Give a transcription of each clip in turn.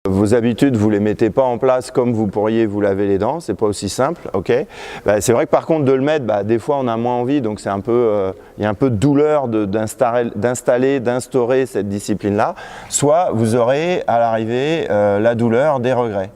Vos habitudes, vous ne les mettez pas en place comme vous pourriez vous laver les dents, c'est pas aussi simple, ok. C'est vrai que par contre de le mettre, des fois on a moins envie, donc c'est un peu, il y a un peu de douleur d'instaurer cette discipline-là. Soit vous aurez à l'arrivée la douleur des regrets.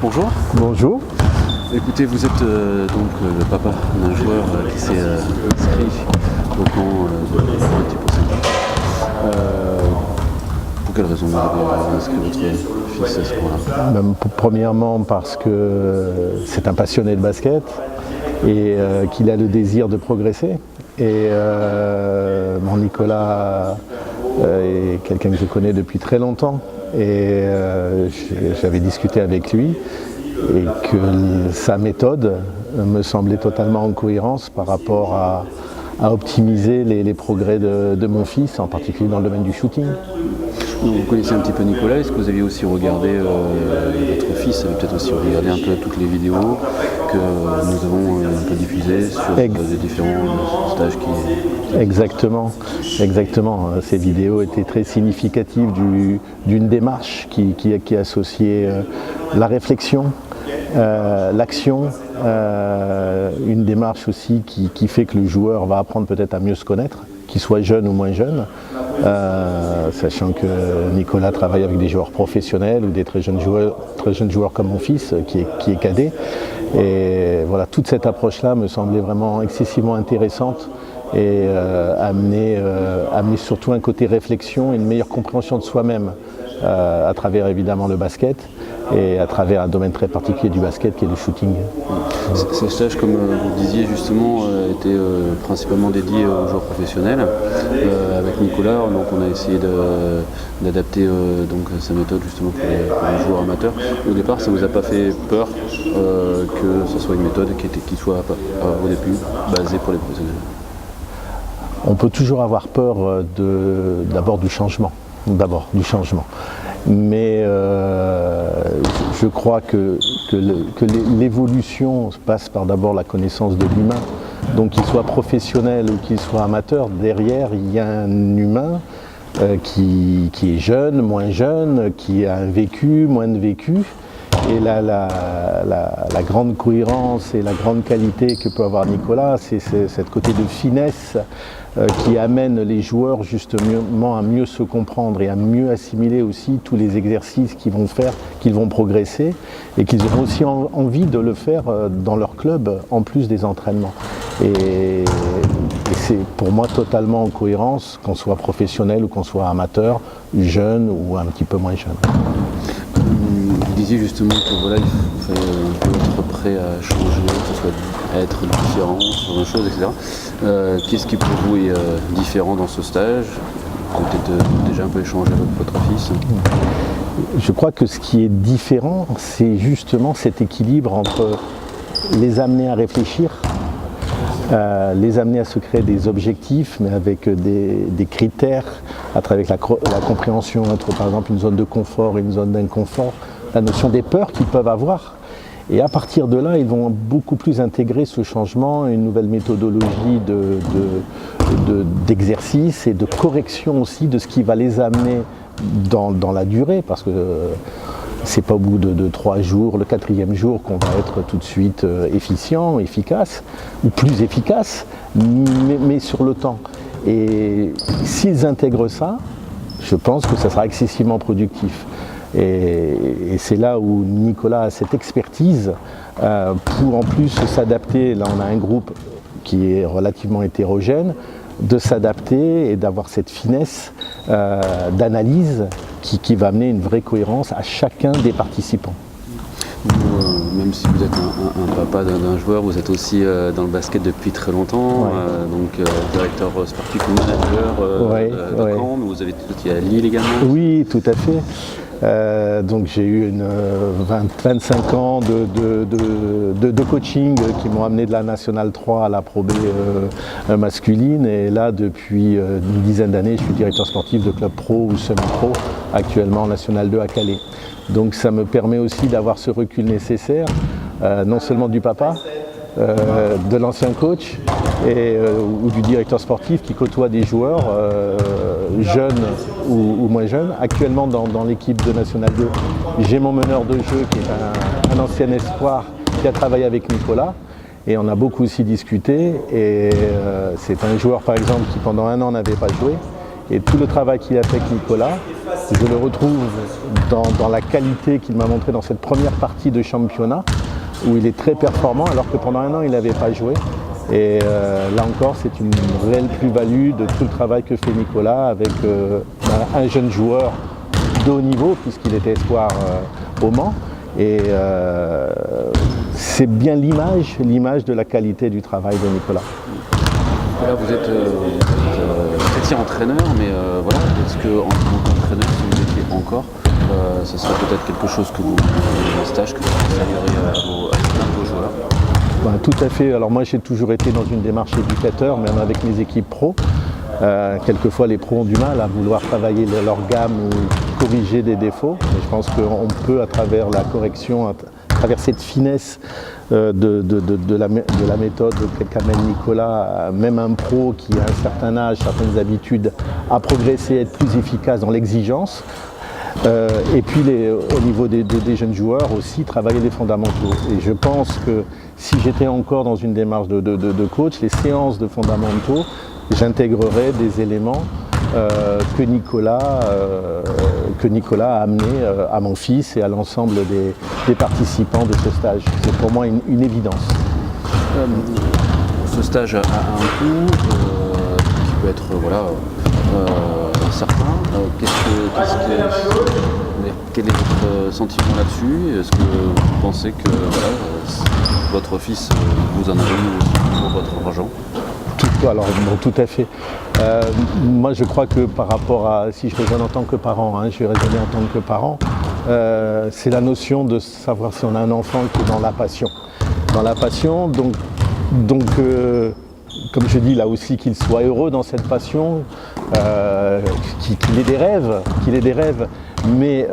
Bonjour. Bonjour. Écoutez, vous êtes donc le papa d'un joueur qui s'est inscrit au camp de Petit Poisson. Pour quelle raison vous avez inscrit votre fils à ce camp-là? Premièrement parce que c'est un passionné de basket et qu'il a le désir de progresser. Et mon Nicolas est quelqu'un que je connais depuis très longtemps. Et j'avais discuté avec lui et que sa méthode me semblait totalement en cohérence par rapport à optimiser les progrès de mon fils, en particulier dans le domaine du shooting. Donc vous connaissez un petit peu Nicolas, est-ce que vous aviez aussi regardé, votre fils avait peut-être aussi regardé un peu toutes les vidéos que nous avons un peu diffusées sur les différents stages qui... Exactement. Ces vidéos étaient très significatives d'une démarche qui associait la réflexion, l'action, une démarche aussi qui fait que le joueur va apprendre peut-être à mieux se connaître, qu'il soit jeune ou moins jeune, sachant que Nicolas travaille avec des joueurs professionnels ou des très jeunes joueurs comme mon fils qui est cadet. Et voilà, toute cette approche-là me semblait vraiment excessivement intéressante et amener surtout un côté réflexion et une meilleure compréhension de soi-même à travers évidemment le basket et à travers un domaine très particulier du basket qui est le shooting. Ces stages, comme vous disiez justement, étaient principalement dédiés aux joueurs professionnels. Avec Nicolas, donc on a essayé d'adapter donc sa méthode justement pour les joueurs amateurs. Au départ, ça ne vous a pas fait peur que ce soit une méthode qui soit au début basée pour les professionnels? On peut toujours avoir peur d'abord du changement. Mais je crois que l'évolution passe par d'abord la connaissance de l'humain. Donc qu'il soit professionnel ou qu'il soit amateur, derrière il y a un humain qui est jeune, moins jeune, qui a un vécu, moins de vécu. Et là, la grande cohérence et la grande qualité que peut avoir Nicolas, c'est cette côté de finesse qui amène les joueurs justement à mieux se comprendre et à mieux assimiler aussi tous les exercices qu'ils vont faire, qu'ils vont progresser et qu'ils auront aussi envie de le faire dans leur club en plus des entraînements. Et c'est pour moi totalement en cohérence, qu'on soit professionnel ou qu'on soit amateur, jeune ou un petit peu moins jeune. Vous disiez justement que voilà, il faut être prêt à changer, que ce soit à être différent sur une chose, etc. Qu'est-ce qui pour vous est différent dans ce stage? Vous avez peut-être déjà un peu échangé avec votre fils. Je crois que ce qui est différent, c'est justement cet équilibre entre les amener à réfléchir, les amener à se créer des objectifs, mais avec des critères, à travers la compréhension entre par exemple une zone de confort et une zone d'inconfort, la notion des peurs qu'ils peuvent avoir. Et à partir de là, ils vont beaucoup plus intégrer ce changement, une nouvelle méthodologie d'exercice et de correction aussi de ce qui va les amener dans la durée, parce que c'est pas au bout de 3 jours, le 4e jour, qu'on va être tout de suite efficient, efficace, ou plus efficace, mais sur le temps. Et s'ils intègrent ça, je pense que ça sera excessivement productif. Et c'est là où Nicolas a cette expertise pour en plus s'adapter. Là on a un groupe qui est relativement hétérogène, de s'adapter et d'avoir cette finesse d'analyse qui va amener une vraie cohérence à chacun des participants. Même si vous êtes un papa d'un joueur, vous êtes aussi dans le basket depuis très longtemps, donc directeur sportif ou manager de Caen, mais vous avez été à Lille également. Oui, tout à fait. Donc j'ai eu 25 ans de coaching qui m'ont amené de la Nationale 3 à la Pro B masculine, et là depuis une dizaine d'années je suis directeur sportif de club pro ou semi-pro, actuellement en Nationale 2 à Calais. Donc ça me permet aussi d'avoir ce recul nécessaire non seulement du papa, de l'ancien coach ou du directeur sportif qui côtoie des joueurs jeunes ou moins jeunes. Actuellement dans l'équipe de National 2, j'ai mon meneur de jeu qui est un ancien espoir qui a travaillé avec Nicolas et on a beaucoup aussi discuté et c'est un joueur par exemple qui pendant un an n'avait pas joué et tout le travail qu'il a fait avec Nicolas, je le retrouve dans la qualité qu'il m'a montré dans cette première partie de championnat où il est très performant alors que pendant un an il n'avait pas joué. Et là encore c'est une réelle plus-value de tout le travail que fait Nicolas avec un jeune joueur de haut niveau puisqu'il était espoir au Mans. Et c'est bien l'image de la qualité du travail de Nicolas. Là, vous étiez entraîneur, mais voilà, est-ce qu'en tant qu'entraîneur, si vous étiez encore, ce serait peut-être quelque chose que un stage que vous conseilleriez à plein de vos joueurs? Tout à fait. Alors moi j'ai toujours été dans une démarche éducateur, même avec mes équipes pro. Quelquefois les pros ont du mal à vouloir travailler leur gamme ou corriger des défauts. Mais je pense qu'on peut à travers la correction, à travers cette finesse de la méthode qu'amène Nicolas, même un pro qui a un certain âge, certaines habitudes, à progresser, être plus efficace dans l'exigence. Et puis au niveau des jeunes joueurs aussi, travailler les fondamentaux. Et je pense que si j'étais encore dans une démarche de coach, les séances de fondamentaux, j'intégrerais des éléments que Nicolas a amené à mon fils et à l'ensemble des participants de ce stage. C'est pour moi une évidence. Ce stage a un coût qui peut être certain. Quel est votre sentiment là-dessus? Est-ce que vous pensez que votre fils vous en a donné aussi pour votre argent? Tout à fait. Moi je crois que par rapport à, si je raisonne en tant que parent, je vais raisonner en tant que parent, c'est la notion de savoir si on a un enfant qui est dans la passion. Dans la passion, donc comme je dis là aussi, qu'il soit heureux dans cette passion, qu'il ait des rêves, mais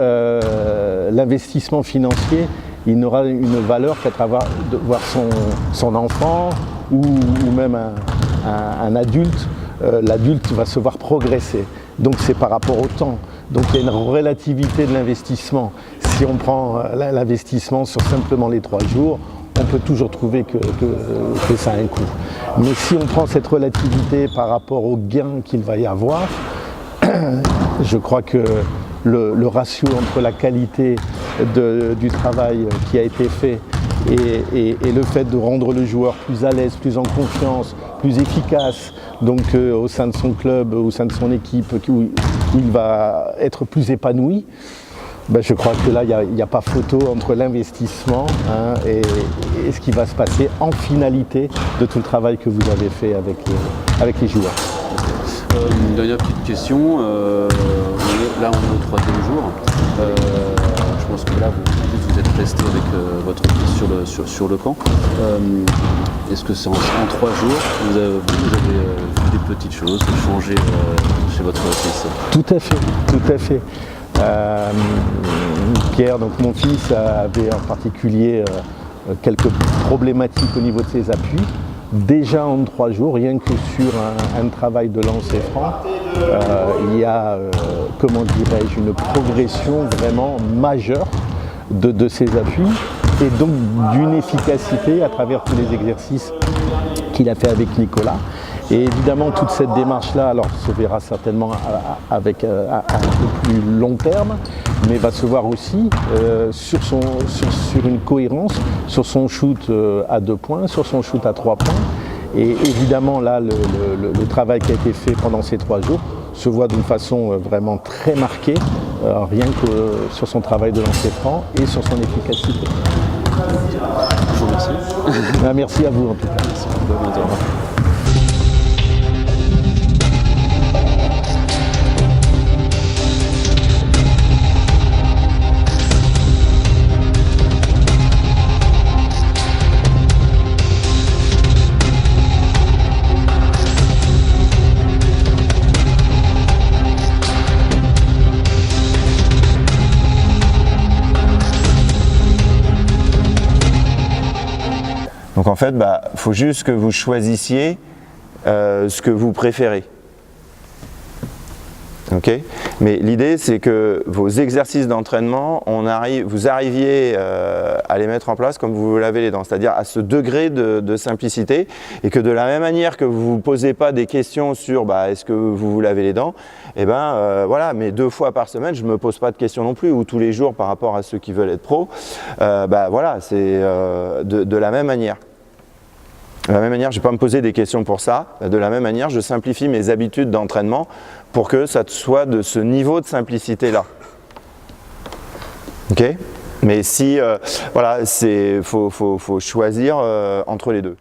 l'investissement financier, il n'aura une valeur qu'à travers de voir son enfant ou même un adulte. L'adulte va se voir progresser. Donc c'est par rapport au temps. Donc il y a une relativité de l'investissement. Si on prend l'investissement sur simplement les 3 jours, on peut toujours trouver que ça a un coût. Mais si on prend cette relativité par rapport au gain qu'il va y avoir, je crois que le ratio entre la qualité du travail qui a été fait et le fait de rendre le joueur plus à l'aise, plus en confiance, plus efficace, donc au sein de son club, au sein de son équipe, où il va être plus épanoui, je crois que là, il n'y a pas photo entre l'investissement et ce qui va se passer en finalité de tout le travail que vous avez fait avec les joueurs. Une dernière petite question. Là, on est au 3e jour. Je pense que là, vous êtes resté avec votre fils sur le camp. Est-ce que c'est en 3 jours vous avez vu des petites choses changer chez votre fils? Tout à fait. Pierre, donc mon fils, avait en particulier quelques problématiques au niveau de ses appuis. Déjà en 3 jours, rien que sur un travail de lancer franc, il y a, une progression vraiment majeure de ses appuis et donc d'une efficacité à travers tous les exercices qu'il a fait avec Nicolas. Et évidemment, toute cette démarche-là, alors se verra certainement avec un peu plus long terme, mais va se voir aussi sur une cohérence, sur son shoot à 2 points, sur son shoot à 3 points. Et évidemment, là, le travail qui a été fait pendant ces 3 jours se voit d'une façon vraiment très marquée, rien que sur son travail de lancer franc et sur son efficacité. Je vous remercie. Merci à vous en tout cas. Merci beaucoup. Donc en fait, il faut juste que vous choisissiez ce que vous préférez. Okay. Mais l'idée, c'est que vos exercices d'entraînement, vous arriviez à les mettre en place comme vous vous lavez les dents, c'est-à-dire à ce degré de simplicité, et que de la même manière que vous ne vous posez pas des questions sur est-ce que vous vous lavez les dents, et voilà, mais 2 fois par semaine, je ne me pose pas de questions non plus, ou tous les jours par rapport à ceux qui veulent être pros, voilà, c'est de la même manière. De la même manière, je ne vais pas me poser des questions pour ça. De la même manière, je simplifie mes habitudes d'entraînement pour que ça soit de ce niveau de simplicité-là. Ok ? Mais si, voilà, faut choisir entre les deux.